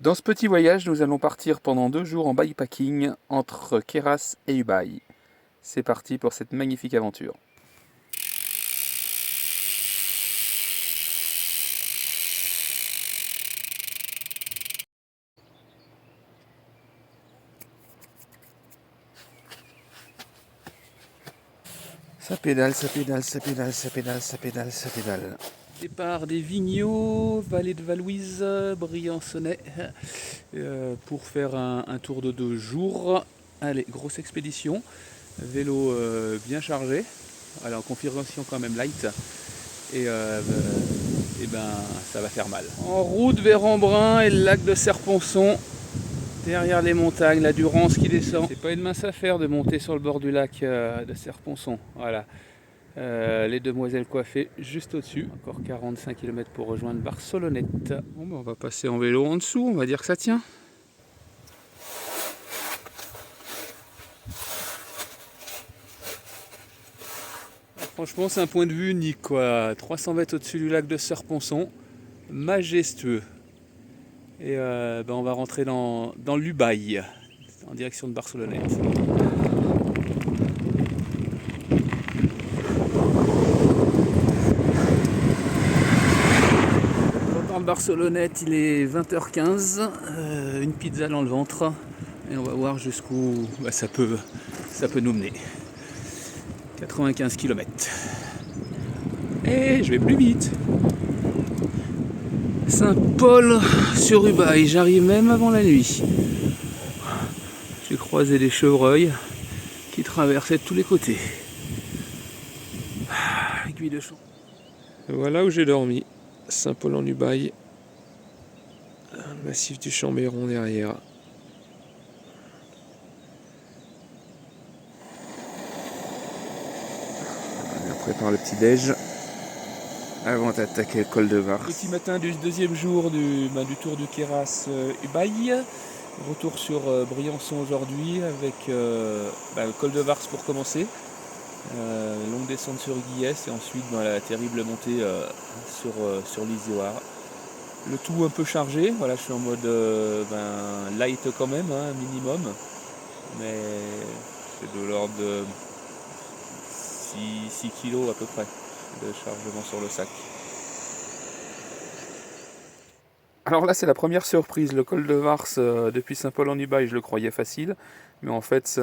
Dans ce petit voyage, nous allons partir pendant 2 jours en bikepacking entre Queyras et Ubaye. C'est parti pour cette magnifique aventure. Ça pédale, ça pédale, ça pédale, ça pédale, ça pédale, ça pédale. Départ des Vigneaux, vallée de Valouise, Briançonnais, pour faire un tour de 2 jours. Allez, grosse expédition, vélo bien chargé, alors en configuration quand même light, et ben ça va faire mal. En route vers Embrun et le lac de Serponçon, derrière les montagnes, la Durance qui descend. C'est pas une mince affaire de monter sur le bord du lac de Serponçon, voilà. Les demoiselles coiffées juste au-dessus. Encore 45 km pour rejoindre Barcelonnette. Bon, ben on va passer en vélo en dessous, on va dire que ça tient. Franchement, c'est un point de vue unique, quoi. 300 mètres au-dessus du lac de Serponçon, majestueux. Et ben on va rentrer dans l'Ubaye, en direction de Barcelonnette. Barcelonnette, il est 20h15, une pizza dans le ventre et on va voir jusqu'où ça peut nous mener. 95 km. Et je vais plus vite. Saint-Paul-sur-Ubaye, j'arrive même avant la nuit. J'ai croisé des chevreuils qui traversaient de tous les côtés. Aiguille de champ. Voilà où j'ai dormi. Saint-Paul-en-Ubaye, le massif du Chambéron derrière. On prépare le petit déj avant d'attaquer le col de Vars. Petit matin du deuxième jour du tour du Queyras Ubaye. Retour sur Briançon aujourd'hui avec le col de Vars pour commencer. Longue descente sur Guillès et ensuite la terrible montée sur l'Izoard. Le tout un peu chargé, voilà, je suis en mode light quand même, minimum, mais c'est de l'ordre de 6 kg à peu près de chargement sur le sac. Alors là c'est la première surprise, le col de Vars depuis Saint-Paul-en-Ubaye je le croyais facile, mais en fait c'est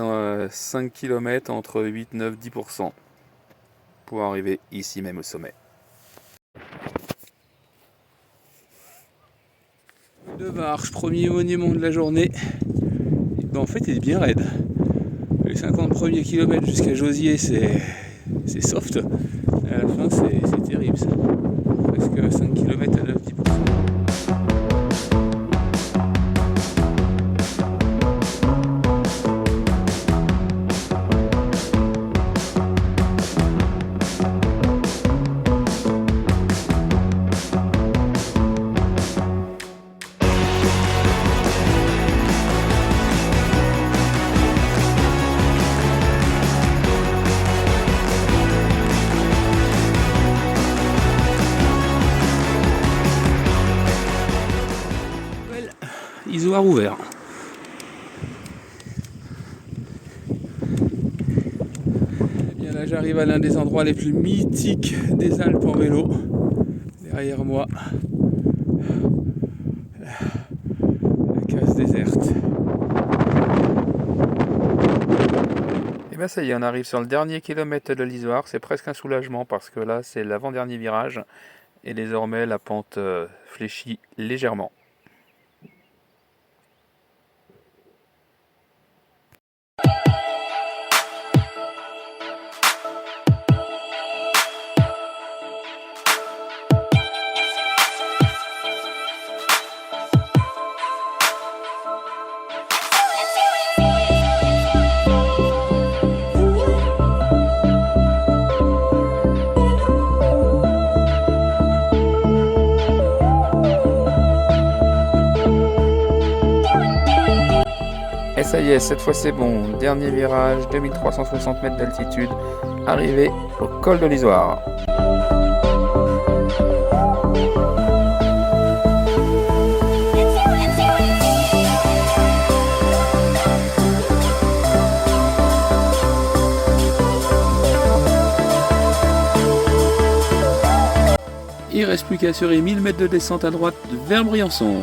5 km entre 8, 9, 10% pour arriver ici même au sommet. De Vars, premier monument de la journée, et en fait il est bien raide. Les 50 premiers kilomètres jusqu'à Josier c'est soft, à la fin c'est terrible ça, presque 5 km à 9-10%. Izoard ouvert. Et bien là j'arrive à l'un des endroits les plus mythiques des Alpes en vélo. Derrière moi, la case déserte. Et bien ça y est, on arrive sur le dernier kilomètre de l'Izoard. C'est presque un soulagement parce que là c'est l'avant-dernier virage et désormais la pente fléchit légèrement. Et ça y est, cette fois c'est bon. Dernier virage, 2360 mètres d'altitude, arrivé au col de l'Izoard. reste plus qu'à assurer 1000 mètres de descente à droite vers Briançon.